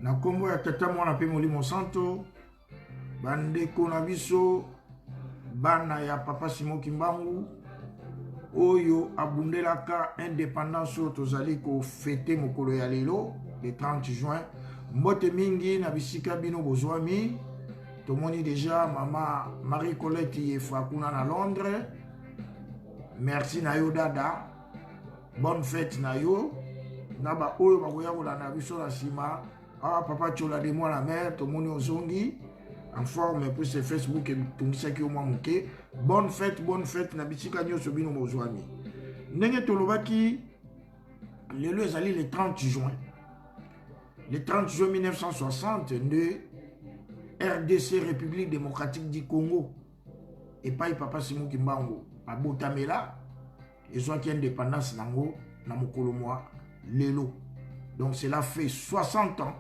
Na kombo ya tata mwana pe Molimo Santo, bandeko na biso, bana ya papa Simon Kimbangu, oyo abundelaka indépendance tozali ko fêter mokolo ya lelo, le 30 juin. Mbote mingi na bisika bino bozwami, tomoni déjà mama Marie-Colette Yefrakuna na Londres. Merci na yo dada, bonne fête na yo. Naba oyo bakoya kolanda biso na sima. Ah, papa Tchola de moi la mère, tout le monde ozongi en forme pour ce Facebook et tout ça qui au moins manqué. Bonne fête, na bisika nyoso bino mozwami. Ndenge tolobaki lelo ezali le 30 juin. Le 30 juin 1960 de RDC République démocratique du Congo et pas papa Simon Kimbangu abotamela ezwaki indépendance nango na mokolo mwa lelo. Donc cela fait 60 ans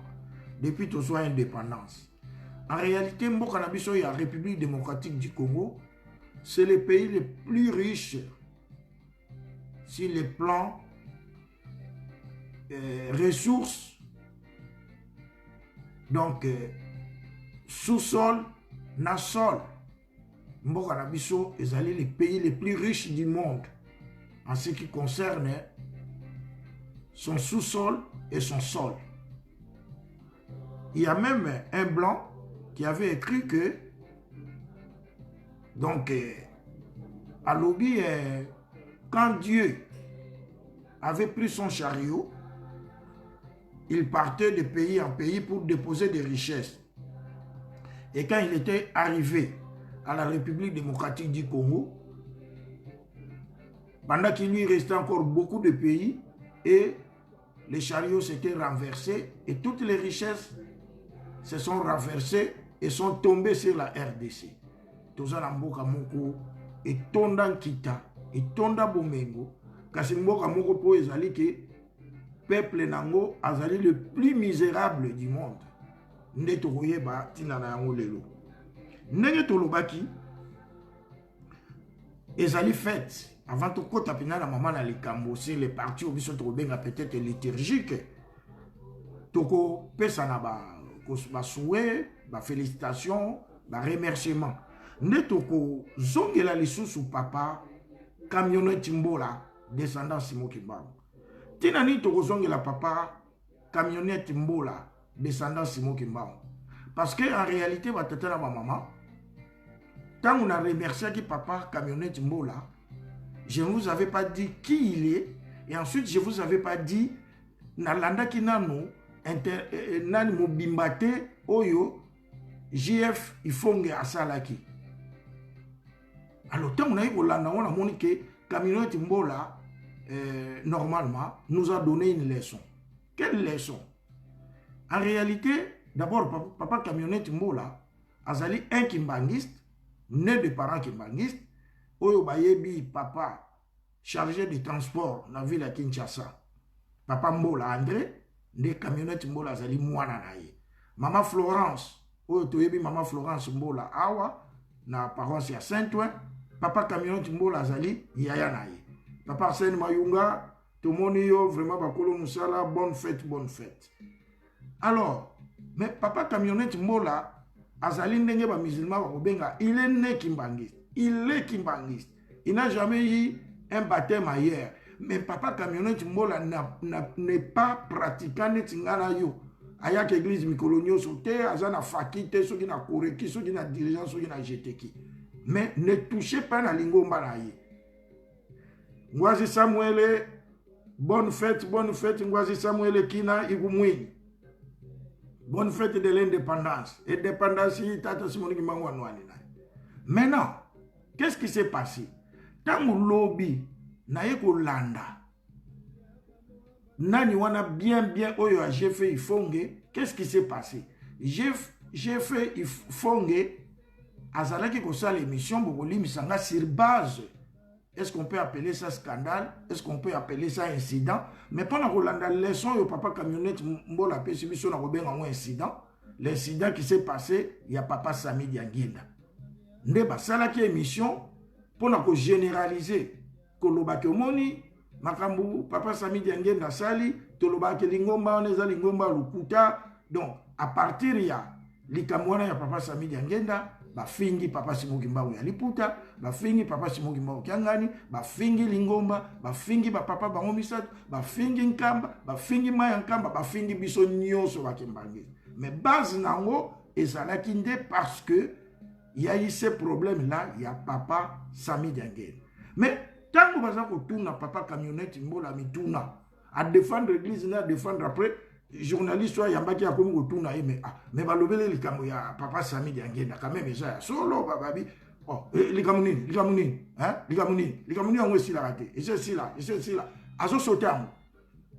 depuis que soit indépendance. En réalité, Mboka na biso ya République démocratique du Congo, c'est le pays le plus riche sur le plan ressources. Donc sous-sol, na sol. Mboka na biso ezali le pays le plus riche du monde en ce qui concerne son sous-sol et son sol. Il y a même un blanc qui avait écrit que, donc, à Lobi, quand Dieu avait pris son chariot, il partait de pays en pays pour déposer des richesses. Et quand il était arrivé à la République démocratique du Congo, pendant qu'il lui restait encore beaucoup de pays, et les chariots s'étaient renversés et toutes les richesses se sont renversées et sont tombées sur la RDC. Tozala mboka moko et tonda kita et tonda bomengo kasi mboka moko po ezali ke peuple nango azali le plus misérable du monde. Nde tokoyeba tina na yango lelo. Ndenge tolobaki ezali fête avant tout kota pina na maman na likambo c'est les partis au biso to benga peut-être liturgique toko pesa na ba souhait ba félicitations ba remerciements nde toko zongela lisusu papa camionnette Mbola descendant Simon Kimbangu tina ni toko zongela papa camionnette Mbola descendant Simon Kimbangu parce que en réalité ba tata na ba maman tant on a remercié qui papa camionnette Mbola. Je ne vous avais pas dit qui il est. Et ensuite, je ne vous avais pas dit Nalanda Kinano, Nani Mobimbate, Oyo, JF, Ifonge Asalaki. Alors, tant qu'on a eu Olanda, on a montré que Camionette Mbola, normalement, nous a donné une leçon. Quelle leçon? En réalité, d'abord, papa Camionette Mbola, Azali, un kimbangiste, né de parents kimbangistes, Oyo bayebi papa chargé de transport dans la ville de Kinshasa. Papa Mbola André, de camionnette Mbola zali mwana na ye. Maman Florence, oyo toyebi maman Florence Mbola awa na paroisse ya Saint-Ouen. Papa camionnette Mbola zali yaya na ye. Papa Arsène Mayunga, tomoni yo vraiment bakolo musala, bonne fête. Alors, mais papa camionnette Mbola azali ndenge ba musulman ba kobenga, il est né kimbangiste. Il est kimbangiste. Il n'a jamais eu un baptême ailleurs. Mais papa camionnette Mbola n'est pas pratiquant netingana yo. Ayak église mikolonio sote, azana fakite, soki na koreki, soki na dirigeant, soki na jeteki. Mais ne touchez pas na lingomba na ye. Ngwazi Samuel, bonne fête, Ngwazi Samuel Kina Igumwini. Bonne fête de l'indépendance. Indépendance, tata Simon Kimbangu anwani na. Maintenant, qu'est-ce qui s'est passé? Tant que lobby na yeko landa, nani wana bien oyo a j'ai fait Ifonge, qu'est-ce qui s'est passé? J'ai fait Ifonge, azalaki ko sa l'émission bokoli misanga sur base. Est-ce qu'on peut appeler ça scandale? Est-ce qu'on peut appeler ça incident? Mais pendant que landa leçon yo papa camionnette Mbola pe sibiso na ko benga un incident, l'incident qui s'est passé, il y a papa Sami Diangenda. Nde basalaki émission pour na ko généraliser kolobaki omoni makambu papa Sami Diangenda sali tolobaki lingomba oneza lingomba lukuta Donc, à partir il y a likamwana ya papa Sami Diangenda, bafingi papa Simoki Mbangu ya Liputa, bafingi papa Simoki Mbangu Kiangani, bafingi Lingomba, bafingi papa bango misatu, bafingi Nkamba, bafingi Maya Nkamba, bafingi biso nyonso bakimbangi. Mais base nango ezalaki nde parce que il y a eu ce problème là, il y a papa Sami Diangenda. Mais tant que baza ko tuna papa camionnette mbola mituna à défendre l'église à défendre après journaliste soit yambaki ya komi ko tuna mais balobele likambo ya papa Sami Diangenda quand même ça solo bababi oh likamuni hein likamuni on aussi la raté et c'est là azo sauter amu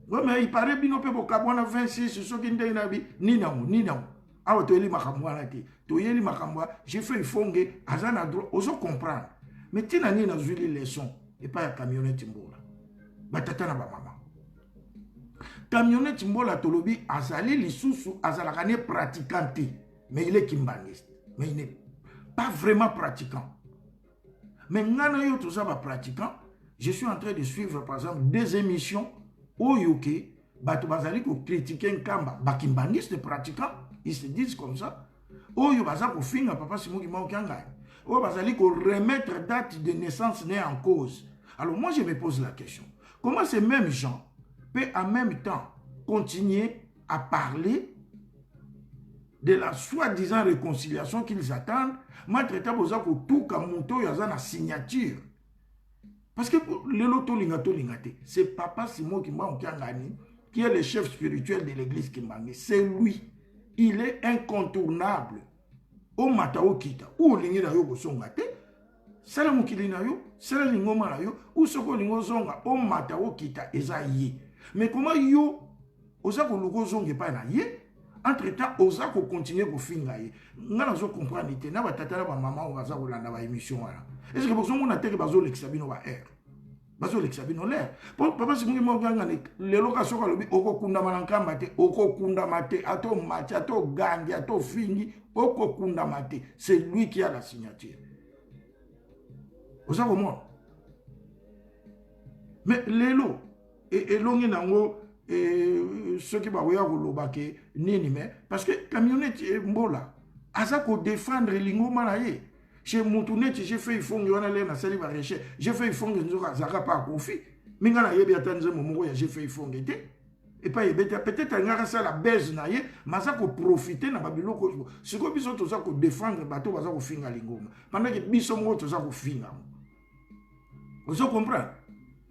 ouais mais il paraît bino pe bokabona 26 ce qui ndé na bi ni na awa to eli makambo na te to yeli makambo j'ai fait fonge azana droit ozo comprendre mais tina ni na zuli leçon et pas ya camionnette mbola batata na ba mama camionnette mbola tolobi azali lisusu azalaka ne pratiquant mais il est kimbangiste mais il n'est pas vraiment pratiquant mais ngana yo tout ça ba pratiquant je suis en train de suivre par exemple des émissions oyoke bato bazali ko critiquer nkamba ba kimbangiste pratiquant ils se disent comme ça oyo baza ko finga papa Simoki Mbangu Kiangani oyo bazali ko remettre date de naissance née en cause. Alors moi je me pose la question, comment ces mêmes gens peuvent en même temps continuer à parler de la soi-disant réconciliation qu'ils attendent, malgré que tout kamuto yaza na signature. Parce que le loto lingato lingate, c'est papa Simoki Mbangu Kiangani qui est le chef spirituel de l'église Kimbangi. C'est lui. Il est incontournable. O matao kita, ou lingi na yo bosonga te, sala mukili na yo, sala lingoma na yo, ou soko lingo zonga, o matao kita eza ye. Mais comment yo, oza ko lugo zonge pa na ye, entre temps, oza ko continuer ko finga ye. Nga na zo comprendre te, na ba tata na ba mama o baza ko landa ba émission wana. Est-ce que bozo mona te ke bazo l'exabino ba air? Bazo l'exabino l'air. Papa Simoki Mbangu Kiangani, lelo ka soka lobi oko kunda manankamba te, oko kunda mate, ato mati, ato gangi, ato fingi, oko kunda mate. C'est lui qui a la signature. Vous savez comment? Mais lelo, et longi nango, ceux qui baouya kolobake, nini mais, parce que camionnette mbola, aza ko défendre lingo manaye. Chez Moutouneti, j'ai fait fond, on a l'air sali baréché. J'ai fait fond, zaka pas confi. Mais quand il y a des moments j'ai fait fond été. Et pas peut-être un ça la baisse naie, mais ça ko profiter na babilo ko. Ce que biso to ça ko défendre bateau baza ko finga lingoma. Pendant que biso mo to ça ko finga. Vous comprenez?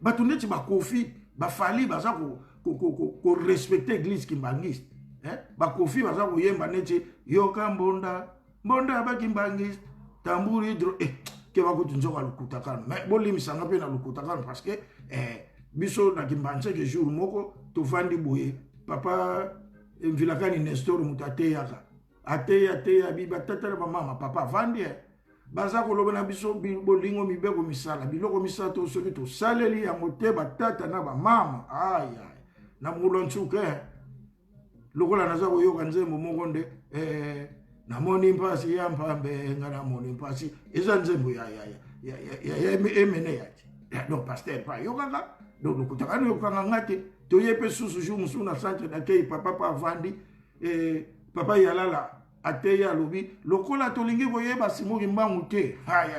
Batuneti ba kofi, ba fali baza ko respecter l'église kimbangiste. Hein? Ba kofi baza ko yemba neti yoka mbonda ba kimbangiste. Tamburi hydro ke ba ko tunzoka lukutakano mais bolimi sanga pe na lukutakano parce que biso na kimbanse ke jour moko to vandi boye papa mvilakani Nestor mutate yaka ateya biba tata ba mama papa vandi baza ko lobana biso bolingo mibeko misala biloko misato soki to saleli ya moteba tata na ba mama aya na mulonchuke lokola naza ko yoka nzembo moko nde na moni mpasi ya mpambe ngana moni mpasi eza nzembo ya emene yati donc pasteur pa yokanga donc lukutakano yokanga ngate to yepe susu ju musuna centre d'accueil papa vandi papa yalala ateya lobi lokola tolingi koyeba Simoki Mbangu te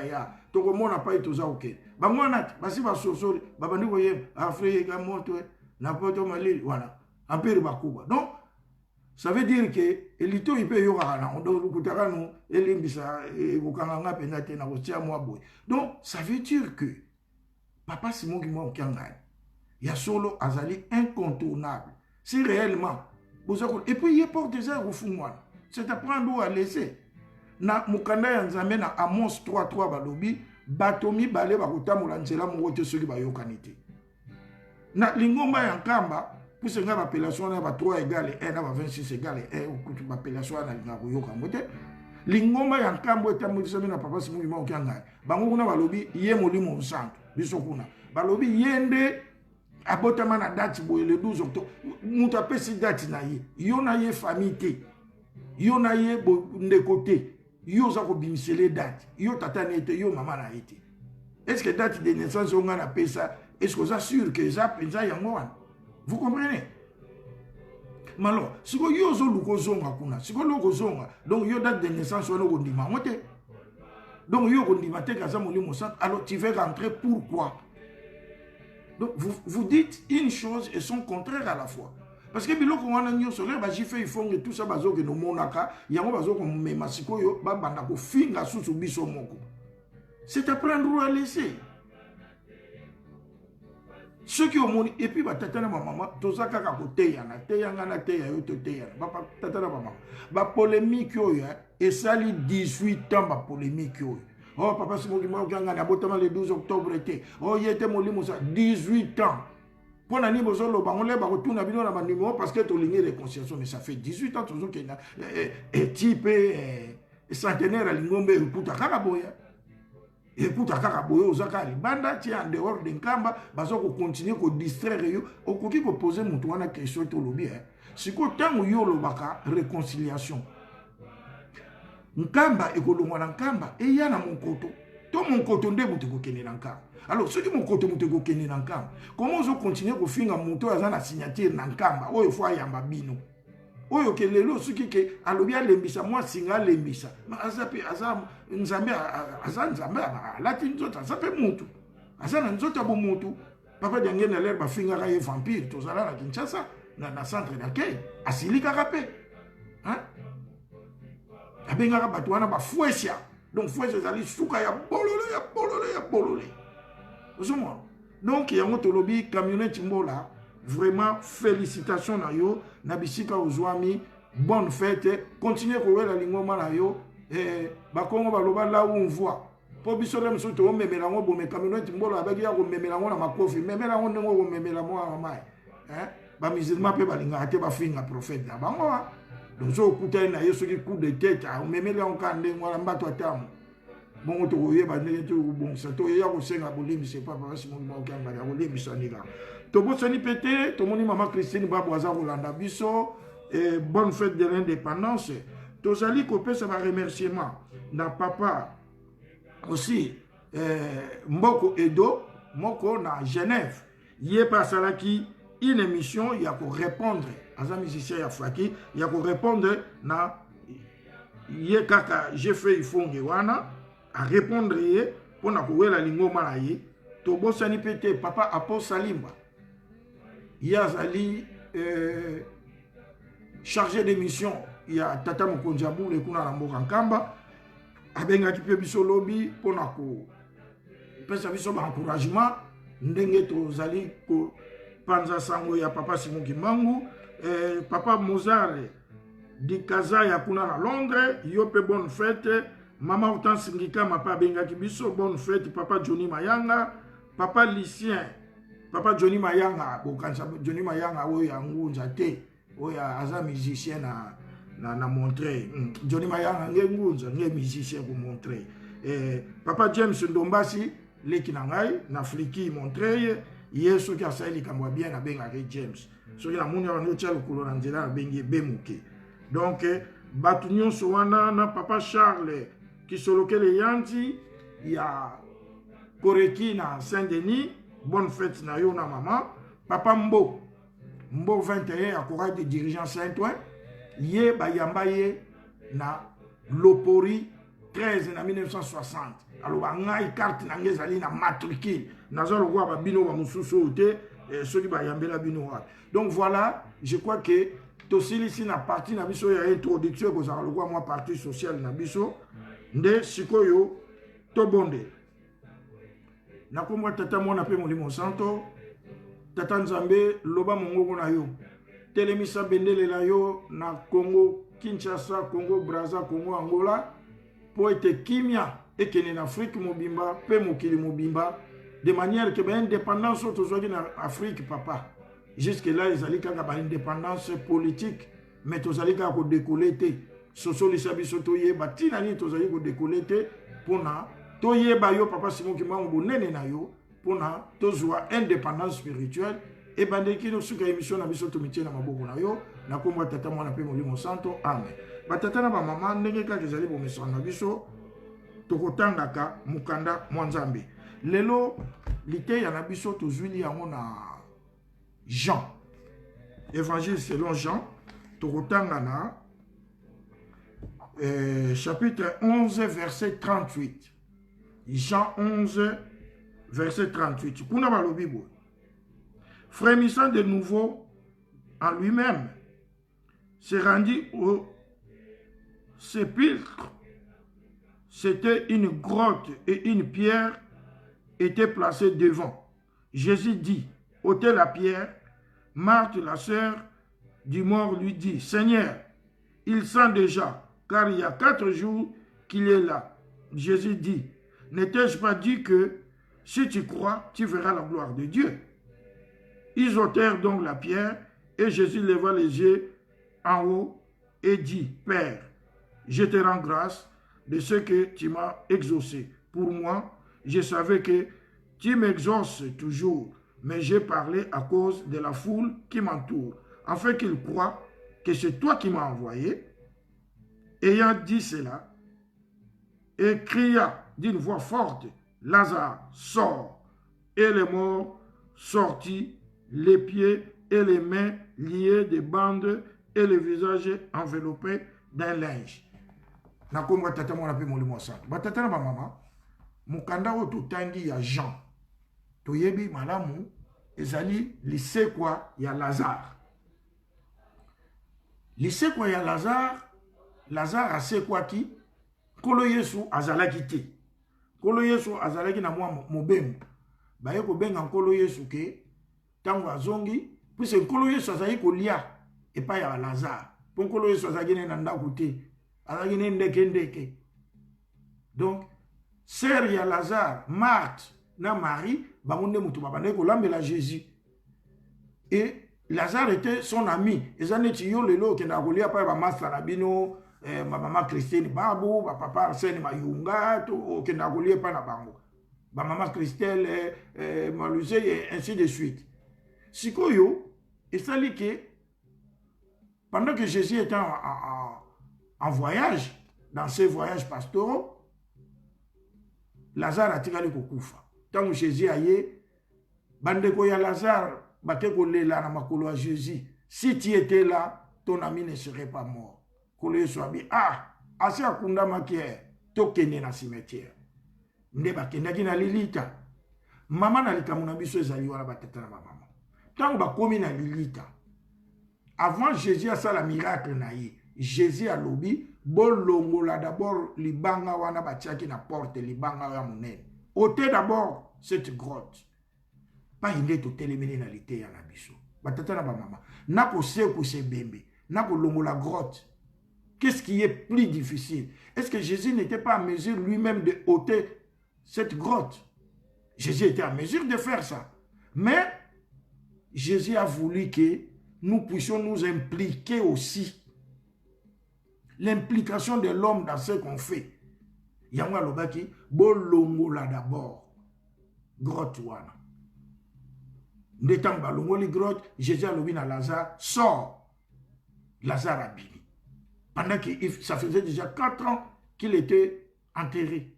ya tokomona pa itoza oke bangwana basi basosoli babandi koyeba Afrika moto na poto malili voilà empire bakuba donc ça veut dire que elito ipe yokana ondo lukutakano elimbisa bukanga pena te na kotia mwa boy. Donc ça veut dire que papa Simoki Mbangu Kiangani ya solo azali incontournable. Si réellement et puis il porte des airs au fond moi. C'est à prendre à laisser. Na mukanda ya nzambe na Amos 3:3 balobi batomi bale bakotamula nzela moko te soki bayokanite. Na lingomba ya nkamba pour ce nga appellation na ba 3 égale 1 na ba 26 égale 1 ou ba appellation na linga koyoka mote lingomba ya nkambo etamulisa na papa Simoki Mbangu Kiangani bango kuna balobi ye molimo nsanto biso kuna balobi yende abotama na date boye le 12 octobre mutu apesi date na ye yo na ye famille te yo na ye ndeko te yo za kobimisele date yo tata na ete yo mama na ete est-ce que date de naissance on a pesa est-ce que ça sûr que ça pensa yango wana? Vous comprenez? Mais alors, si vous avez donc vous date de naissance, vous avez donc alors tu veux rentrer pourquoi? Donc vous dites une chose et son contraire à la fois. Parce que biloko wana nyonso le ba jife ifonge tout ça bazo ke no monaka yango bazo ko mema sikoyo ba banda ko finga susu biso moko. C'est apprendre à laisser. Ceux qui ont moni et puis ba tata na maman tozaka ka ko teya na teya ngana teya yo to teya ba tata na maman ba polémique yo et sali 18 ans ba polémique yo. Oh papa Simoki mo kanga na botama le 12 octobre été. Oh yete molimo ça 18 ans. Pour la niveau solo, on l'a retourné à numéro parce que tu as ligné réconciliation, mais ça fait 18 ans toujours qu'il y a un type centenaire à l'ingombe et pour ta caraboya. Et pour ta caraboya, aux akali, banda, tu es en dehors d'un kamba, parce qu'on continue à distraire, au côté de poser mon toit, la question est au lobby. Si qu'on t'a eu le baka, réconciliation. Nkamba et kolongwa nkamba, et il y a mon koto. Tout mon coton de vous te nankam. Alors, ceux qui m'ont coton de nankam, comment je continue à faire un monto à la signature nankamba? Oh, il faut y avoir bino. Oh, ok, les lots, ceux qui alobia lembisa, moi, singa lembisa. Mais azape, azam, nzambe, azan, nzambe, latin, zota, azape monto. Azan, nzota bon monto. Papa d'yangen a l'air, ma finga raye vampire, tout ça là, la Kinshasa, dans le centre d'accueil, à Silika Rapé. Hein? Abengara Batouana, ba fouessia. Donc, il faut que ça souka ya bololé. Donc, il y a un lobby camionnette Mbola. Vraiment, félicitations à yo. Nabisika Ouzouami. Bonne fête. Continuez à courir la lingoma na yo. Et, bakongo baloba là où on voit. Pour bisolem soto, on me mélange, bon, mais camionnette Mbola, avec ya, on me mélange na ma coffee. Mais mélange, on me mélange à ma maille. Hein? Ba musulman pe balinga, ate ba finga prophète là. Bangoa. Donc, si vous avez un coup de tête, vous mettez là en canne, vous avez un bateau à terme. Bon, vous avez bon, ça c'est pas parce que vous avez pété, tout le monde maman Christine Baboisa Rolanda Bisso, bonne fête de l'indépendance. Tous allez copier ça va remerciement. Na papa aussi, Mboko Edo, Moko na Genève. Yé pas ça qui une émission, il y a pour répondre. As un musicien il y a pour répondre na yé kaka j'ai fait il faut wana à répondre yé pour na courir la lingo malaye to bo sani pété papa Apo Salimba il y a Zali chargé d'émission il y a Tata Mokonjabou le kuna na Mbokankamba abenga ki pe biso lobby pour na ko pesa biso ba encouragement ndenge to zali ko panza sango ya papa Simon Kimangu papa Mozart di Kaza ya kuna na Londres yope bonne fête maman Autant Singika mapa benga kibiso bonne fête papa Johnny Mayanga papa Lucien papa Johnny Mayanga bokansa Johnny Mayanga oya ngunza te oya aza musicien na montrer Johnny Mayanga ngunza nge musicien pour montrer papa James Ndombasi leki na ngai na Fliki montrer yesu ki asaili kamwa bien na benga ke James so la moni wana tshalo kolona nzela bengi bemuke donc batu nyonso wana na papa Charles qui solokele yanti ya Koreki na Saint-Denis bonne fête na yo na maman papa Mbo 21 à courage de dirigeant Saint-Ouen ye bayamba ye na Lopori 13 en 1960 alors ngai carte na ngezali na matricule nazalo kwa ba bino ba mususu te ceux qui bayambela bino wa donc voilà je crois que tosili ici na partie na biso ya introduction ko za lokwa moi partie sociale na biso nde sikoyo to bonde na komwa tata mona pe molimo santo tata nzambe loba mongongo na yo telemisa bendele la yo na Congo Kinshasa Congo Brazza Congo Angola pour être kimia et que en Afrique mobimba pe mokili mobimba de manière que l'indépendance soit en Afrique papa jusque là ils allaient quand indépendance politique mais tous allaient quand décoller soso lisabiso toye batina ni tous allaient décoller pour na toye ba yo papa Simon Kimangu bonene na yo pour na tozwa indépendance spirituelle et bandeki no suka émission na biso to mitie na maboko na yo na komba tata mwana pe molimo santo amen batata na ba mama ndenge ka kezali bo miso na biso tokotangaka mukanda mwanzambe lelo lite ya na biso tozwili yango na Jean évangile selon Jean Tokotangana, chapitre 11, verset 38. Jean 11, verset 38. Kuna balobi boy. Frémissant de nouveau en lui-même, se rendit au sépulcre. C'était une grotte et une pierre était placée devant. Jésus dit, ôtez la pierre. Marthe, la sœur du mort, lui dit, Seigneur, il sent déjà, car il y a 4 jours qu'il est là. Jésus dit, n'ai-je pas dit que si tu crois, tu verras la gloire de Dieu? Ils ôtèrent donc la pierre et Jésus leva les yeux en haut et dit, Père, je te rends grâce de ce que tu m'as exaucé. Pour moi, je savais que tu m'exauces toujours, mais j'ai parlé à cause de la foule qui m'entoure, afin qu'ils croient que c'est toi qui m'as envoyé. Ayant dit cela, et cria d'une voix forte, Lazare, sort. Et le mort sortit, les pieds et les mains liés de bandes et le visage enveloppé d'un linge. Nakomba tata mwana pe molimo santo. Batata na ba mama, mukanda o tutangi ya Jean. Toyebi malamu ezali lisekwa ya Lazare. Lisekwa ya Lazare, Lazare asekwa ki Kolo Yesu azalaki te. Kolo Yesu azalaki na mwa mobembo. Baye ko benga Kolo Yesu ke tango azongi, puisque Kolo Yesu azali kolia epa ya Lazare. Pon Kolo Yesu azalaki na ndako te. Azalaki na ndeke. Donc sœur ya Lazare, Marthe na Marie, bamonde mutu babande ko lambela Jésus. Et Lazare était son ami. Ezaneti yo lelo ke na kolia pa ba master na bino. Ma maman Christine Babu, ma papa Arsène Mayunga, tout qui n'a pas na bango. Ma maman Christelle Malusé et ainsi de suite. Sikoyo, et ça dit que pendant que Jésus était en voyage, dans ses voyages pastoraux, Lazare a tiré le koufa. Tant que Jésus aillé, bandeko ya Lazare, bateko lela na makolo à Jésus. Si tu étais là, ton ami ne serait pas mort. Kolo Yesu abi asi akunda makie tokende na cimetière nde bakendaki na lilita mama na likambo na biso ezali wana batata na bamama ntango bakomi na lilita avant Jésus asala miracle na ye Jésus alobi bolongola d'abord libanga wana batiaki na porte libanga ya monene ôtez d'abord cette grotte pa inde totelemeli na liteya na biso batata na bamama nakoseku sebembe nakolongola grotte. Qu'est-ce qui est plus difficile? Est-ce que Jésus n'était pas en mesure lui-même de ôter cette grotte? Jésus était en mesure de faire ça. Mais Jésus a voulu que nous puissions nous impliquer aussi. L'implication de l'homme dans ce qu'on fait. Yanga lobaki, bolongola d'abord. Grotte wana. N'étant balongoli grotte, Jésus a lobi na Lazare, sort. Lazare a bini. Pendant que ça faisait déjà 4 ans qu'il était enterré.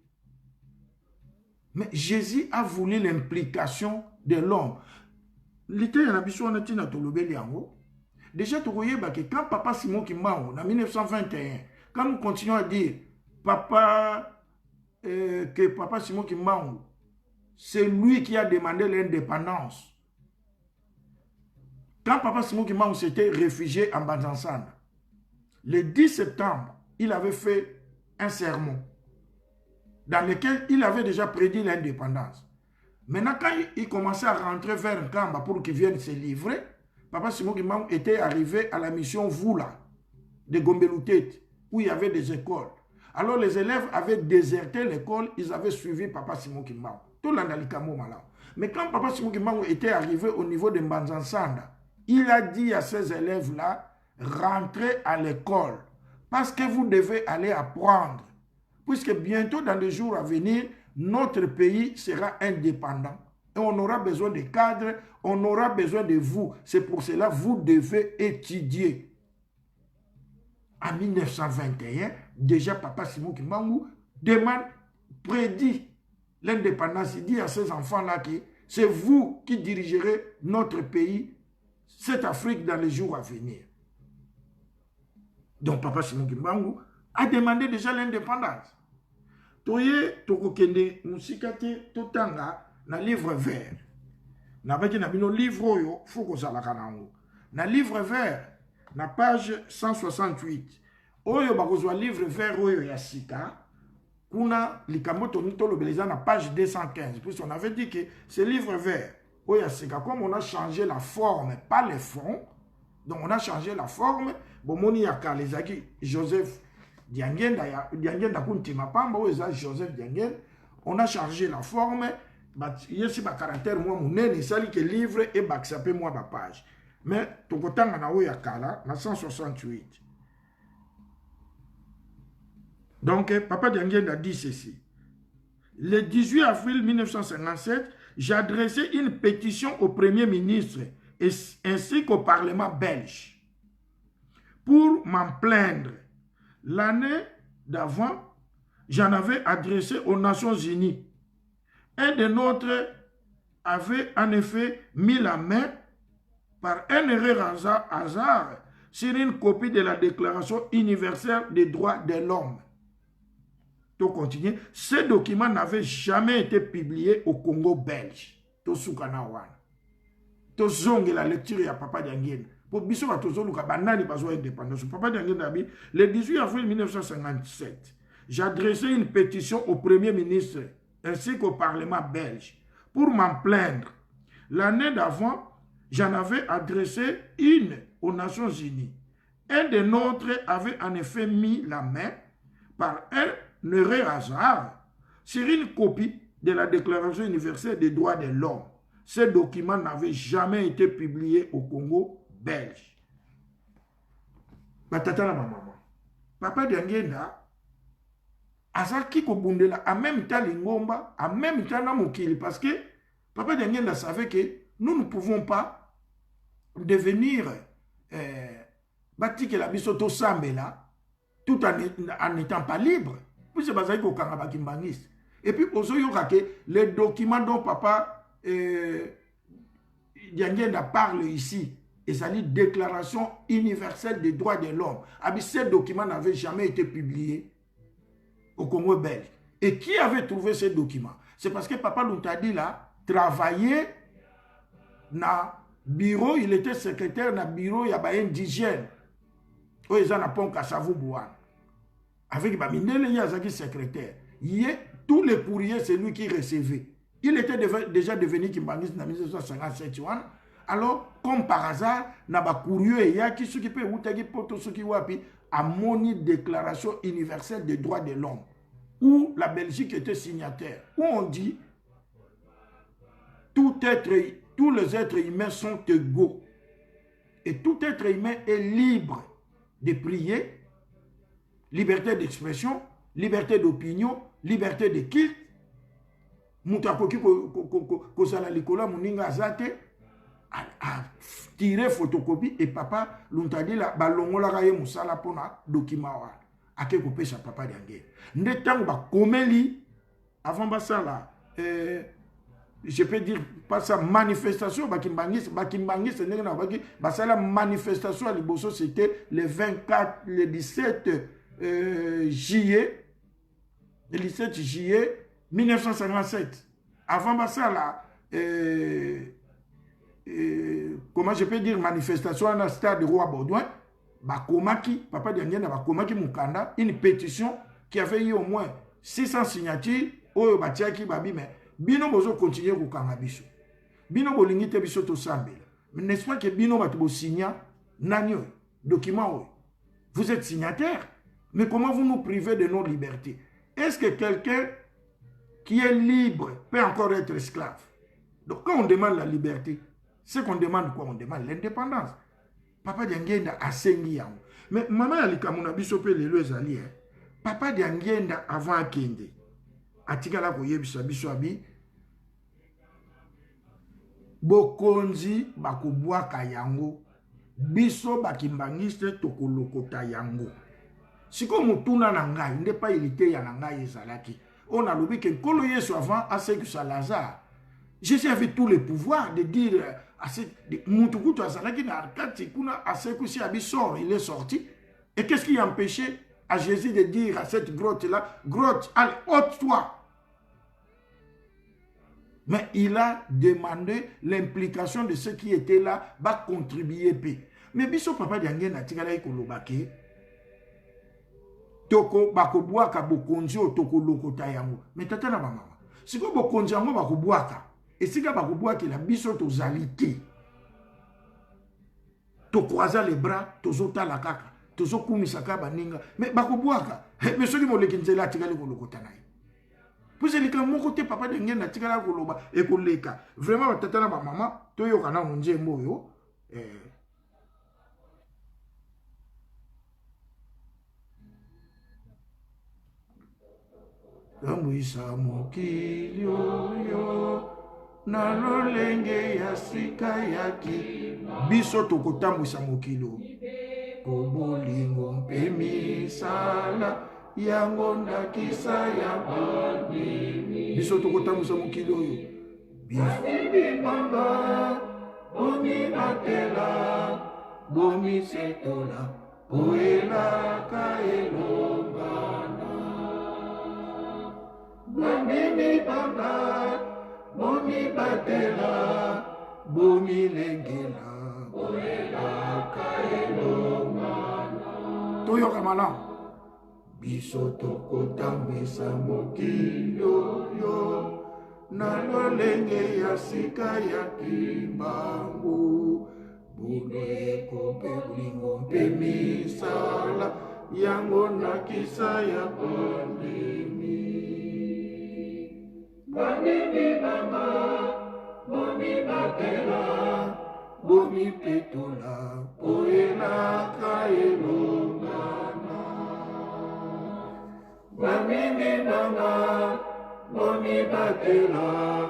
Mais Jésus a voulu l'implication de l'homme. Déjà, quand Papa Simon Kimbangu, en 1921, quand nous continuons à dire que Papa Simon Kimbangu, c'est lui qui a demandé l'indépendance. Quand Papa Simon Kimbangu s'était réfugié en Banzansana, le 10 septembre, il avait fait un sermon dans lequel il avait déjà prédit l'indépendance. Maintenant, quand il commençait à rentrer vers Nkamba pour qu'il vienne se livrer, Papa Simon Kimbangu était arrivé à la mission Vula de Gombeloutet, où il y avait des écoles. Alors les élèves avaient déserté l'école, ils avaient suivi Papa Simon Kimbangu. Tout l'andalikamo malade. Mais quand Papa Simon Kimbangu était arrivé au niveau de Mbanzansanda, il a dit à ces élèves-là, rentrez à l'école parce que vous devez aller apprendre. Puisque bientôt, dans les jours à venir, notre pays sera indépendant. Et on aura besoin de cadres, on aura besoin de vous. C'est pour cela que vous devez étudier. En 1921, déjà Papa Simon Kimbangu prédit l'indépendance. Il dit à ces enfants-là que c'est vous qui dirigerez notre pays, cette Afrique dans les jours à venir. Donc Papa Simon Kimbangu a demandé déjà l'indépendance. Toye tokokende musikate totanga na livre vert. Na baki na bino livre oyo fuko zalaka nango. Na livre vert na page 168. Oyo bakozwa livre vert oyo ya sika. Kuna likambo toni tolobeleza na page 215. Puisqu'on avait dit que ce livre vert oyo ya sika, comme on a changé la forme, pas le fond. Donc on a changé la forme. Bomoni ya kalezaki Joseph Diangenda Kuntima Pamba, Joseph Diangenda, on a chargé la forme, il y a un caractère, moi, mon nez, ça que livre et backsapé, moi, ma page. Mais, tout le temps, on a Kala, 168. Donc, Papa Diangenda dit ceci. Le 18 avril 1957, j'ai adressé une pétition au Premier ministre ainsi qu'au Parlement belge pour m'en plaindre. L'année d'avant, j'en avais adressé aux Nations Unies. Un de nôtres avait en effet mis la main par un erreur hasard sur une copie de la Déclaration universelle des droits de l'homme. Tout continue. Ce document n'avait jamais été publié au Congo belge. Tout soukanawan. Tout zong la lecture ya Papa Diangenda. Pour biso batozoluka banani bazo indépendance. Papa Diangenda le 18 avril 1957, j'ai adressé une pétition au Premier ministre ainsi qu'au Parlement belge pour m'en plaindre. L'année d'avant, j'en avais adressé une aux Nations Unies. Un de nôtres avait en effet mis la main par un heureux hasard sur une copie de la Déclaration universelle des droits de l'homme. Ce document n'avait jamais été publié au Congo belge. Batata na maman. Papa Diangenda azaki ko bundela en même temps lingomba, en même temps na mokili, parce que Papa Diangenda savait que nous ne pouvons pas devenir batike la bisoto sambela tout en n'étant pas libre. Puis c'est bazaki ko kanga bakimbangis. Et puis osoyoka que les documents dont Papa Diangenda parle ici, et ça dit Déclaration universelle des droits de l'homme. Ces documents n'avaient jamais été publiés au Congo belge. Et qui avait trouvé ces documents? C'est parce que Papa Luntadi là travaillait dans le bureau, il était secrétaire dans le bureau, il y avait un indigène. Oh, ils ont appelé Kassavou Bouan. Avec Bamindele, il y a un secrétaire. Tous les courriers, c'est lui qui recevait. Il était déjà devenu Kimbangis en 1957. Alors, comme par hasard, naba courrier il y a qui s'occupe de poto soki wapi a moni Déclaration universelle des droits de l'homme, où la Belgique était signataire, où on dit tous les êtres humains sont égaux et tout être humain est libre de prier, liberté d'expression, liberté d'opinion, liberté de culte. Mutakoki ko sala likola muninga azate a tiré photocopie et Papa Luntadi la balongola kaye musala pona document wa ake kopesa Papa Diangenda nde tango ba komeli avant ça là je peux dire pas ça manifestation bakimbangis ndenge na baki basala manifestation à liboso, c'était le 24 le 17 juillet 1957. Avant ça là comment je peux dire manifestation à la stade de Roi Baudouin, Bakomaki, Papa Diangenda Bakomaki Mukanda, une pétition qui avait eu au moins 600 signatures, Oyo Batiaki Babi, mais Bino Bozo continue au Kangabiso. Bino Bolingite Biso to Sambela. Mais n'est-ce pas que Bino Batubo signa, Nanyo, document, vous êtes signataire, mais comment vous nous privez de nos libertés? Est-ce que quelqu'un qui est libre peut encore être esclave? Donc quand on demande la liberté, c'est qu'on demande quoi? On demande l'indépendance. Papa Diangenda a sengi yango. Mais maman alikamuna biso pe lelo ezali Papa Diangenda avant akende atikala ko yebisa biso abi bokonzi bakobwaka yango biso bakimbangiste tokolokota yango. Siko mutuna na ngai nde pa ilite ya na ngai ezalaki. On a lobi que Nkolo Yesu avant à ce que Salazar, Jésus avait tous les pouvoirs de dire à ce Mutukutu Azalaki na Arkati kuna à ce que si Abisor il est sorti. Et qu'est-ce qui empêchait à Jésus de dire à cette grotte-là, grotte, allez, ôte-toi. Mais il a demandé l'implication de ceux qui étaient là, va contribuer. Mais biso papa diangue na tigala ikolobake, toko bakobuaka bokonzi o toko lokota yango. Mais tata na mama, siko bokonzi yango bakobuaka, et sika bakobuaki la biso tozalite. To croiser les bras, tozota la kaka, tozo kumisaka baninga, mais bakobuaka, mais ceux qui m'ont lekinzela tigala ikolokota na. Puis il y a mon côté papa de ngena tikala koloba et koleka. Vraiment tata na ba maman to yo kana munje mboyo Rambuisa mokili yo na lolenge ya sika yaki biso tokotambwisa mokili kobolingo mpe misala yango ndakisa ya boni biso tokotambwisa mokili oyo bimanga bomi batela bomi setola poelaka elongana bomi banga bomi batela bomi lengela poelaka elongana toyoka malamu biso tokotambwisa mokili oyo na lolenge ya sika ya kimbangu bulo ekope bolingo mpe misala yango ndakisa ya bondimi bonimi mama bomi batela bomi petola poelaka elongana bomimi mama bomi batela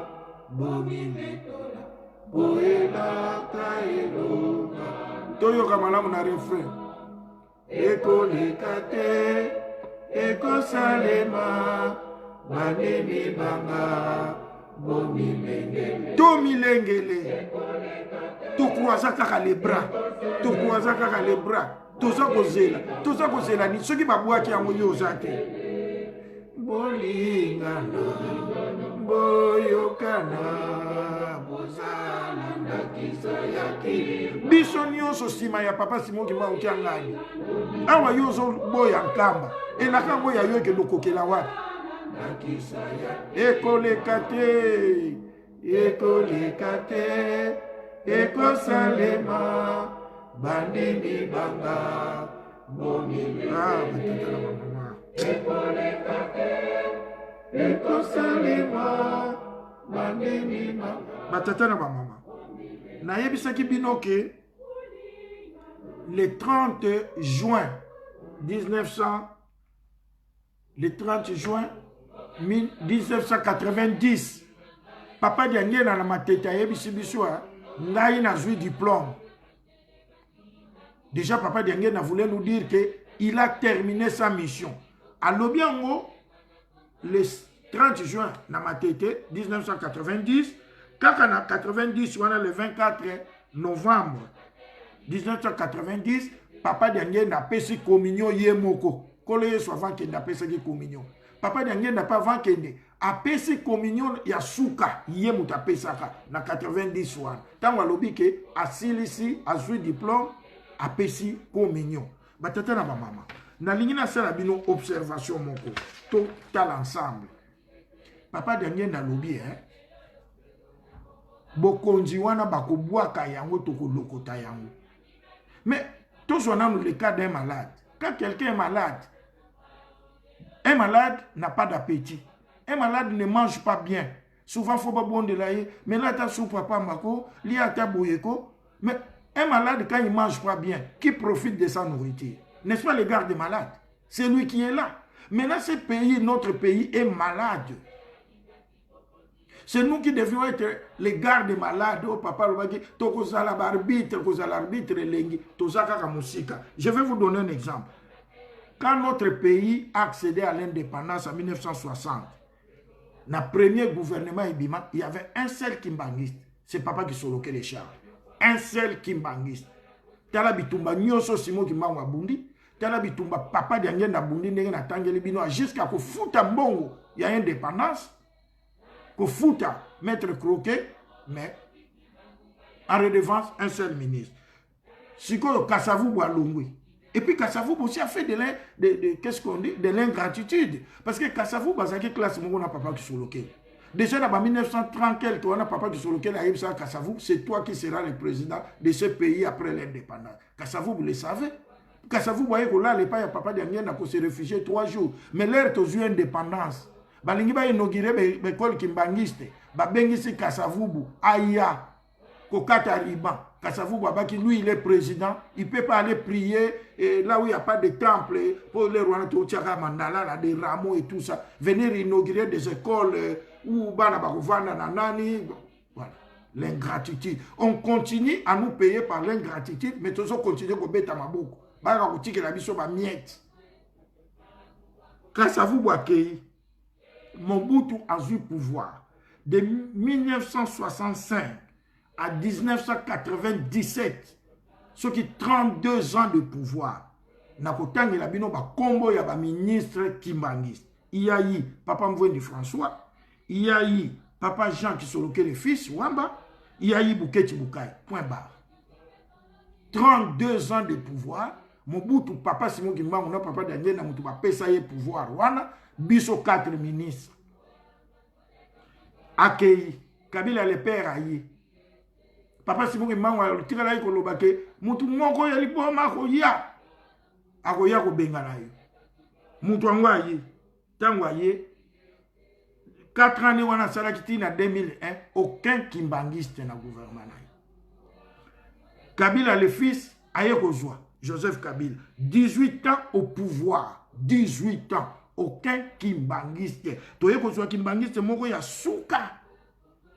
bomi petola poelaka elongana toyoka malamu na refrain ekoleka te ekosalema banemi banga bomilengele tomilengele tokroisa kaka les bras tokroisa kaka les bras toza kozela ni soki babwaki yango yo oza te bolingana boyokana bozala ndakisa yaki biso nyonso nsima ya papa Simon Kimba otia ngani awa yo ozoboya nkamba elaka yango ya yo ekende okokela wapi ndakisa ya ekoleka te ekosalema bandimi banga bomila batata na bamama ekoleka te ekosalema bandimi banga batata na bamama nayebisaki bino ke le 30 juin 1990 papa diangue na matete ayebisi biso ngai nazwi diplôme. Déjà papa diangue voulait nous dire qu'il a terminé sa mission. À Lobiango, le 30 juin na matete 1990, kakana 90 le 24 novembre 1990, papa diangue n'a pas si communion yemoko. Kole yeso avant qu'il n'a pas si communion. Papa diangue n'a pas avant qu'il a pesi communion ya suka yemu ta pesaka na 90 wana. Tango alobi ke asilisi azui diplôme a pesi communion. Batata na mama. Na lingi na sala bino observation moko. To tal ensemble. Papa diangue na lobi bokonzi wana bakobwaka yango tokolokota yango. Mais tous on a le cas d'un malade. Quand quelqu'un est malade, un malade n'a pas d'appétit. Un malade ne mange pas bien. Souvent, il faut pas bon de l'ail. Mais là, tu as sous papa Mako, il y a ta boyeko. Mais un malade, quand il ne mange pas bien, qui profite de sa nourriture? N'est-ce pas le garde malade? C'est lui qui est là. Maintenant, ce pays, notre pays est malade. C'est nous qui devions être les gardes malades. Oh, papa, je vais vous donner un exemple. Quand notre pays a accédé à l'indépendance en 1960, dans le premier gouvernement Ibima, il y avait un seul kimbangiste. C'est papa qui soloquait les chars. Un seul kimbangiste. Tala bitumba nyoso Simon Kimba wabundi. tala bitumba papa diange na bundi ndenge na tangeli bino jusqu'à ko futa mbongo ya indépendance ko futa maître Croquet mais en redevance un seul ministre sikoyo Kasavubu alongwe. Et puis Kasavubu aussi a fait qu'est-ce qu'on dit, de l'ingratitude. Parce que Kasavubu a fait classe mon papa qui soloké. Déjà en 1930, quand on a papa qui soloké, c'est toi qui seras le président de ce pays après l'indépendance. Kasavubu le savait. Kasavubu voyait que là, les papa de Nguyen a se réfugié 3 jours. Mais l'heure de l'indépendance, balingi ba inauguré l'école kimbangiste, ba bengisi Kasavubu, aya, kokata riban. Kasavubu Abaki, lui, il est président. Il ne peut pas aller prier là où il n'y a pas de temple pour les Rwandais, Mandala, des rameaux et tout ça. Venir inaugurer des écoles où Nanani. Voilà. L'ingratitude. On continue à nous payer par l'ingratitude, mais tous on continue à bêta maboko. Kasavubu Akei, Mobutu a eu pouvoir de 1965 à 1997, ceux qui 32 ans de pouvoir, Nakotang et la bino ba combo ya ba ministre Kimbangiste. Il y a eu Papa Mvwendi François, il y a eu Papa Jean qui sont le fils, Wamba, il y a eu Bouketi Boukaï, point barre. 32 ans de pouvoir, Mobutu, Papa Simon Kimbangu, Papa Daniel, Namutu, Pesaye pouvoir, Wana, Biso 4 ministres. Akei, Kabila le père aïe. Papa Simon Kimbangu, Tirala Kolobake, Mutu Moko Yalipo Makoya. Akoya ko bengana yo. Mutu angwaye, tangwaye. 4 années wana salakiti na 2001, aucun kimbangiste na gouvernement. Kabila le fils aye kozwa, Joseph Kabila, 18 ans au pouvoir, 18 ans, aucun kimbangiste. Toye kozwa kimbangiste moko ya suka.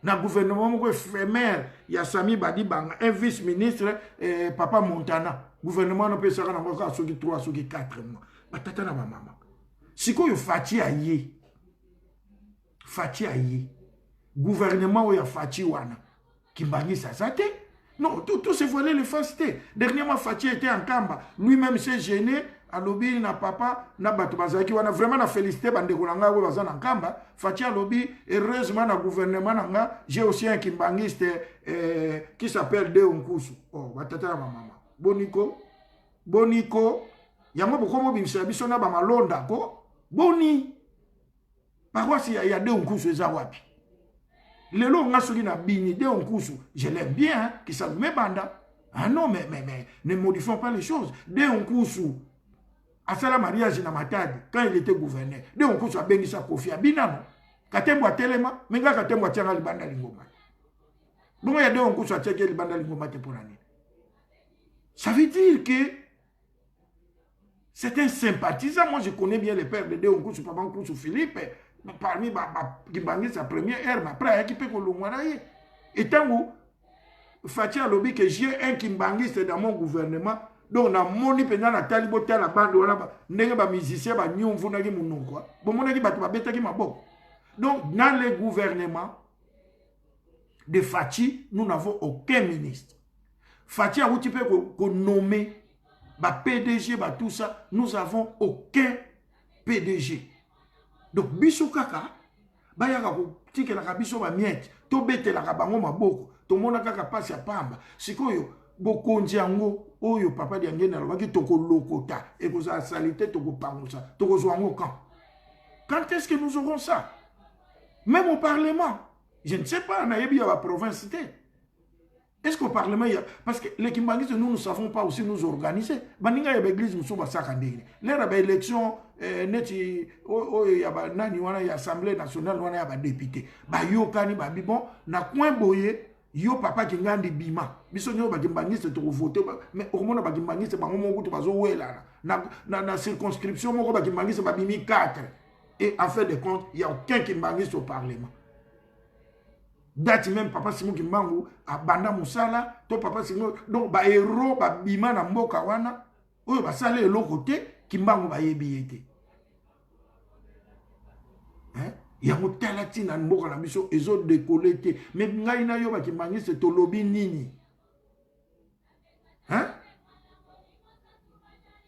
Na gouvernement moko éphémère, ya Sami Badibanga, un vice-ministre Papa Montana. Gouvernement no pesaka na moko soki 3 soki 4 mois. Batata na ba mama. Siko yo Fati aye. Fati aye. Gouvernement ya Fati wana. Kimbangiste ça te. Non, tout se volait le facité. Dernièrement Fati était en Kamba. Lui-même s'est gêné. Alobi na papa na bato bazaki wana vraiment na félicité bandeko nanga we bazana nkamba Fati alobi heureusement na gouvernement nanga j'ai aussi un kimbangiste qui s'appelle Deo Nkusu. Oh batata na mama boniko yango bokomo bimisa biso na ba malonda ko boni paroisse ya Deo Nkusu eza wapi lelo nga soki na bini Deo Nkusu je l'aime bien hein, qui ça me banda ah non mais ne modifions pas les choses Deo Nkusu à la mariage na Matadi quand il était gouverneur de on ko so bengisa Kofi Abinano katembo telema menga katembo tianga libanda lingoma donc il y a de on ko so tianga libanda lingoma te pour année ça veut dire que c'est un sympathisant. Moi je connais bien le père de Deo Nkusu Papa Nkusu Philippe parmi Kibangi sa première ère mais après il peut ko longwanaye et tango Fati alobi que j'ai un Kimbangiste dans mon gouvernement. Donc na moni pena na talibo ta la bande wana ba ndenge ba musicien ba nyumvu na ki munoko bo monaki bato ba betaki maboko. Donc dans le gouvernement de Fati nous n'avons aucun ministre. Fati a outi pe ko nommer ba PDG ba tout ça nous avons aucun PDG. Donc biso kaka ba ya ko tikela ka biso ba miette to betela ka bango maboko to mona kaka pasi ya pamba sikoyo bokonzi yango oyo papa de ngena lobaki toko lokota et que ça salité toko pangosa toko zwango quand est-ce que nous aurons ça même au parlement je ne sais pas na yebi ya la province est-ce qu'au parlement il y a parce que les Kimbangistes nous ne savons pas aussi nous organiser baninga ya l'église muso ba saka ndenge l'era ba élection neti o ya ba nani wana ya assemblée nationale wana ya ba député ba yokani ba bon na coin boye yo papa ki ngandi bima biso nyo ba Kimbangiste to voter mais au moment ba Kimbangiste ba ngomo kutu bazo wela na circonscription moko ba Kimbangiste ba bimi 4 et en fait de compte il y a aucun Kimbangiste au parlement date même papa Simon Kimbangu a banda musala to papa Simon donc ba héros ba bima na mboka wana oyo ba sala eloko te Kimbangu ba yebi yete hein ya motala tina mboka na biso ezo décoller te mais ngai na yo ba Kimbangiste to lobi nini hein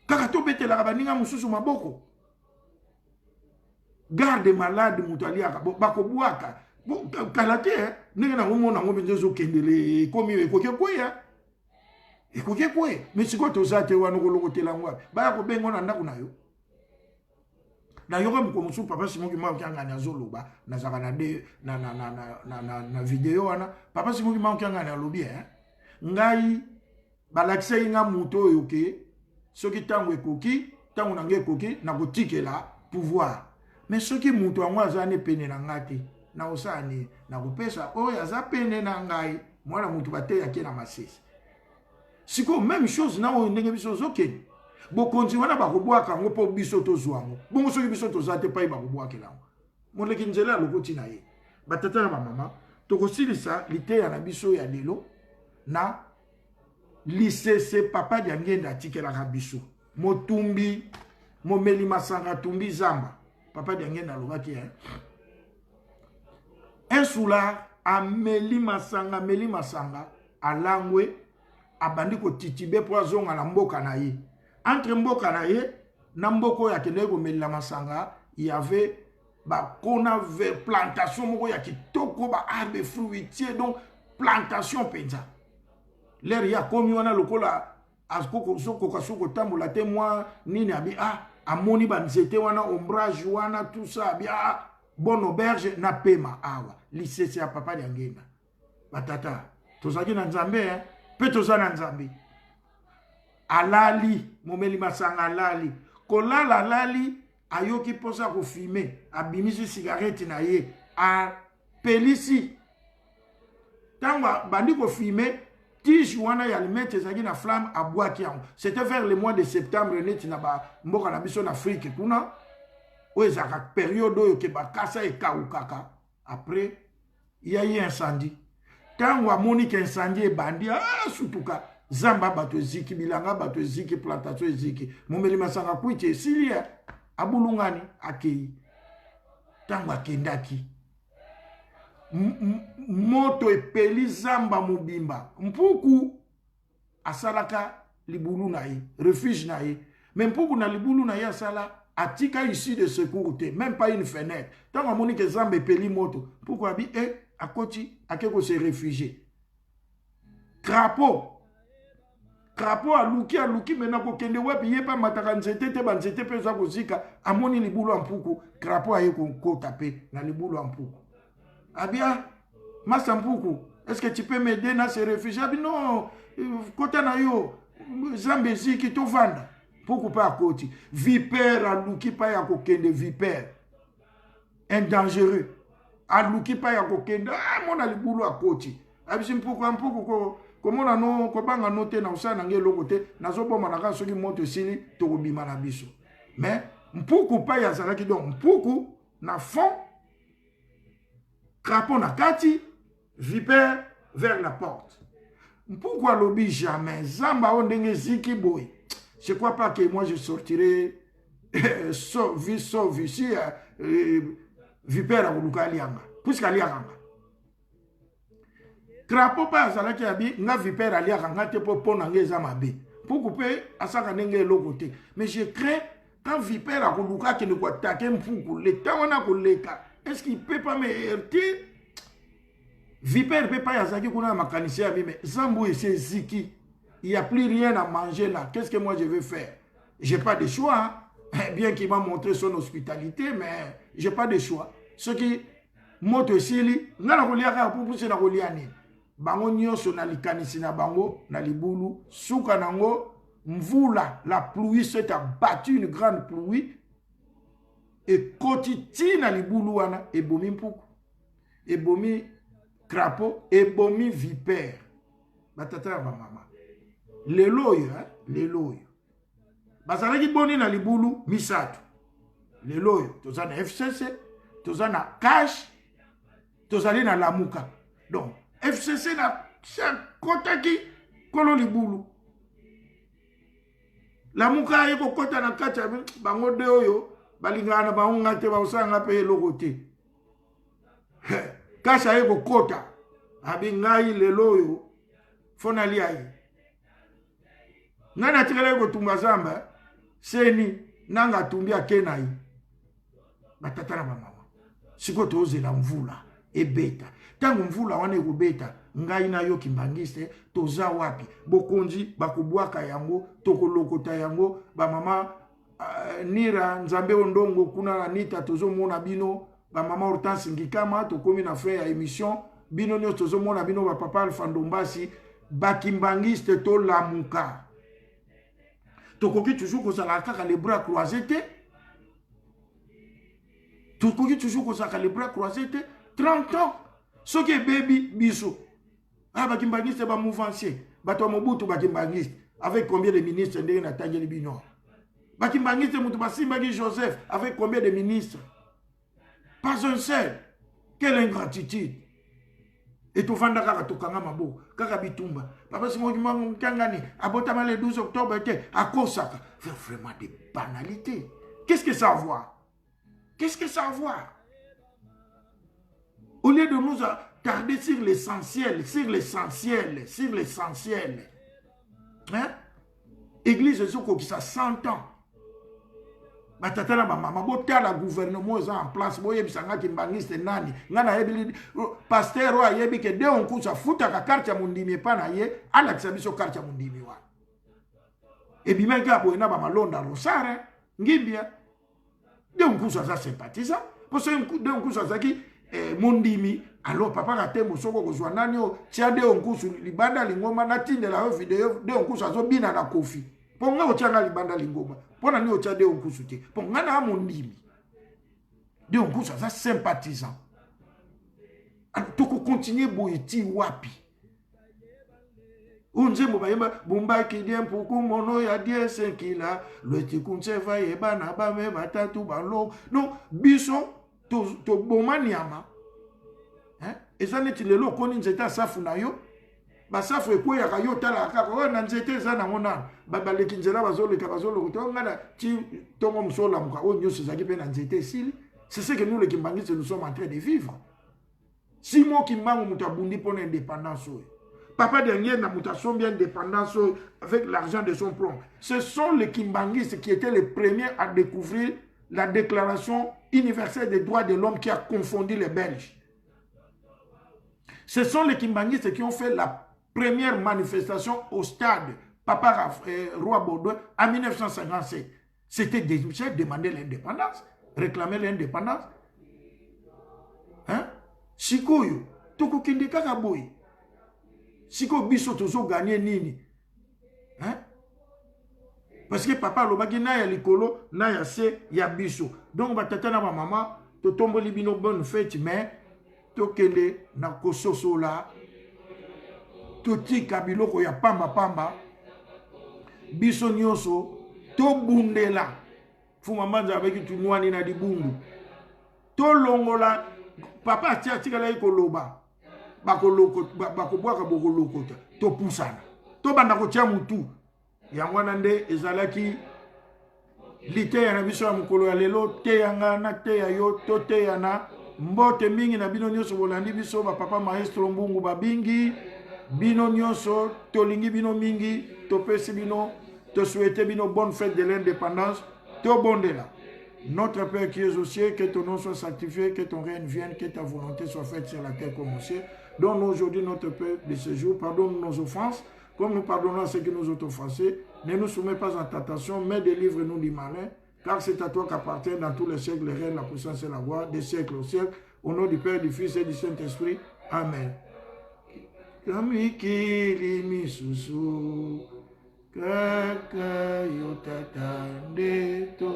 kaka to bete la baninga mususu maboko. Garde malade mutaliaka bako buaka. Kalate ndenge na ngomona ngombe nzezo kendele komi ekoke kweya. Ekoke kwe. Mais siko tozate wana kolokotela ngwa. Baya ko bengo na ndako na yo. Na yoka mkomusu papa Simon ki mwa kyanga na zoloba na zaka na de na video wana papa Simon ki mwa kyanga na lobi ngai balakisa inga muto yoke soki tango ekoki tango na nge ekoki na kotikela pouvoir mais soki muto angwa azane pene na ngati na osani na kopesa oyo aza pene na ngai mwana mutu bate yake na masisi siko même chose na o ndenge biso zoke bokonzi wana bakobwaka ngo po biso tozwango bongo soki biso tozate pai bakobwakela ngo moleki nzela lokoti na ye batata na mama tokosilisa liteya na biso ya lelo na lisese papa Diangenda atikelaka biso motumbi momeli masanga tumbi zamba papa Diangenda alobaki esula ameli masanga alangwe abandi ko titibe po azonga na mboka na ye entre mboka na ye na mboko ya kende ko melila masanga il y avait ba kona plantation moko ya kitoko ba arbre fruitier donc plantation penza l'air ya komi wana lokola asko soko kasoko tambola te moi nini abi amoni ba nzete wana ombrage wana tout ça abi bon auberge na pema awa lisese ya papa Diangenda batata tozaki na nzambe pe tozana nzambe alali momeli masanga alali kolala alali ayoki posa ko fumer abimisi cigarette na ye a pelisi tanga bandi ko fumer tige wana ya limete zaki na flamme a boaki yango c'était vers le mois de septembre neti na ba mboka na biso na Afrique kuna oezaka période oyo ke bakasa ekaukaka après il y a eu incendie tango amoni ke incendie ebandi sutuka zamba bato eziki bilanga bato eziki plantation eziki momeli masanga kwiti esilia abulungani akei tango akendaki moto epeli zamba mobimba mpuku asalaka libulu na ye refuge na ye mais mpuku na libulu na ye asala atika ici de secours te même pas une fenêtre tango amoni ke zamba epeli moto mpuku abi akoti akeko se réfugier crapaud aluki mena ko kende wapi yepa mataka nzete te banzete pe za kozika amoni libulu ampuku crapaud aye ko kota pe na libulu ampuku abia masa mpuku est-ce que tu peux m'aider na se réfugier abi non kota na yo zambe ziki to vanda mpuku pa akoti vipère aluki pa ya ko kende vipère un dangereux aluki pa ya ko kende mona libulu akoti abisi mpuku ko komona no kobanga note na usana nge lokote nazoboma na soki moto sili tokobima na biso mais mpuku pa ya zalaki donc mpuku na fond crapaud na kati vipère vers la porte mpuku alobi jamais zamba o ndenge ziki boy je crois pas que moi je sortirai sauf ici vipère akoluka alianga puisque alianga crapaud pa azalaki abi nga vipère aliaka nga te po na nge eza mabe puku pe asaka ndenge eloko te mais je crains quand vipère akoluka akende koatake mpuku le temps wana koleka est-ce qu'il peut pas me heurter vipère pe pa yazaki kuna makanisi ya bime zambu ese ziki il y a plus rien à manger là qu'est-ce que moi je vais faire j'ai pas de choix bien qu'il m'a montré son hospitalité mais j'ai pas de choix ce qui moto sili nga na koliaka pupu na kolia nini bango nyonso na likanisi na bango na libulu suka nango mvula la pluie s'est abattue une grande pluie et kotiti na libulu wana ebomi mpuku ebomi crapaud ebomi vipère batata ya mama lelo oyo bazalaki boni na libulu misato lelo oyo toza na FCC toza na cash tozali na lamuka donc FCC na kotaki kolo libulu lamuka ye ko kota na kati bango de oyo balingana bango ngate ba usanga pe eloko te kasha ye ko kota abi ngai lelo oyo fona liai ngana tikele ko tumba zamba seni nanga tumbia kenai batata na mama siko tozela mvula ebeta tangu mvula wana ekobeta ngai na yo kimbangiste toza wapi bokonzi bakubwaka yango tokolokota yango ba mama nira nzambe ondongo kuna na nita tozomona bino ba mama Hortense Ngikama tokomi na fin ya émission bino nyo tozomona bino ba papa Alpha Ndombasi bakimbangiste to lamuka tokoki toujours kozala kaka les bras croisés te tokoki toujours kozala les bras croisés te 30 ans soki baby biso bakimbangiste ba mouvancier bato Mobutu bakimbangiste avec combien de ministres ndenge na tangeli bino bakimbangiste mutu basimbaki Joseph avec combien de ministres pas un seul. Quelle ingratitude. Et tout fanda kaka tokanga mabo kaka bitumba papa simo kangani abotama le 12 octobre était à Kosaka. Vraiment des banalités. Qu'est-ce que ça a à voir? Qu'est-ce que ça a à voir? Au lieu de nous tarder sur l'essentiel, hein? Église Zoko qui ça 100 ans. Batata na mama bota la gouvernement en place boye bisanga kimbangiste nani ngana yebi pasteur wa yebi ke de onku sa futa ka carte ya mundimi pa na ye ala kisabiso carte ya mundimi wa ebimenga boye na ba malonda rosare ngimbia de onku sa sympathiza pour ce de onku sa zaki mundimi alors papa ka tembo soko kozwa nani o tia de onku su libanda lingoma na tindela yo video de onku sa zo bina na kofi ponga ochanga libanda lingoma pona ni ocha de onkusu te ponga na mondimi de onkusu ça sympathisant alors toko continuer boiti wapi unze mbayema bumba kidien puku mono ya 10 kila le tikunche va yeba na ba me batatu balo non biso to bomaniama hein ezaneti lelo koni nzeta safu na yo basafu ekweya ka yo tala kaka o na nzete za na ngona babaleki nzela bazoleka bazoloko to ngana ti tongo msola muka o nyoso zaki pe na nzete sili c'est ce que nous les Kimbangis nous sommes en train de vivre. Si mo kimbangu mutabundi pour l'indépendance papa dernier na mutasombi indépendance avec l'argent de son plomb. Ce sont les Kimbangis qui étaient les premiers à découvrir la déclaration universelle des droits de l'homme qui a confondu les Belges. Ce sont les Kimbangis qui ont fait la première manifestation au stade Papa Roi Baudouin en 1957. C'était déjà demander l'indépendance, réclamer l'indépendance. Hein? Sikoyo, toko kende kaka boy. Siko biso tozo gagner nini? Hein? Parce que papa lobaki na ya likolo, na ya se ya biso. Donc batata na maman, to tombo libino bonne fête mais to kende na kososo la. Toti kabiloko ya pamba pamba biso nyoso to bundela fuma manza avec tunwani na dibundu to longola papa tia tikala ikoloba bakoloko bakobwaka bokolokota to pusana to banda ko tia mutu yango nande ezalaki lite ya na biso ya mukolo ya lelo te yanga na te ya yo to te yana mbote mingi na bino nyoso bolandi biso ba papa maestro mbungu babingi bino nyonso tolingi bino mingi topesi bino to souhaiter bino bonne fête de l'indépendance to bondela. Notre Père qui es aux cieux, que ton nom soit sanctifié, que ton règne vienne, que ta volonté soit faite sur la terre comme au ciel. Donne-nous aujourd'hui notre pain de ce jour, pardonne nos offenses comme nous pardonnons à ceux qui nous ont offensés. Ne nous soumets pas en tentation mais délivre-nous du malin, car c'est à toi qu'appartiennent dans tous les siècles les règnes, la puissance et la gloire des siècles au siècle. Au nom du Père, du Fils et du Saint-Esprit. Amen. Kamikili misusu kaka yotatande to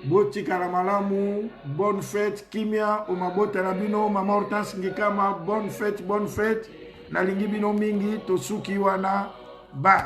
boti karamalamu bonne fête kimia o mabota na bino mama Hortense Ngikama bonne fête nalingi bino mingi tosuki wana ba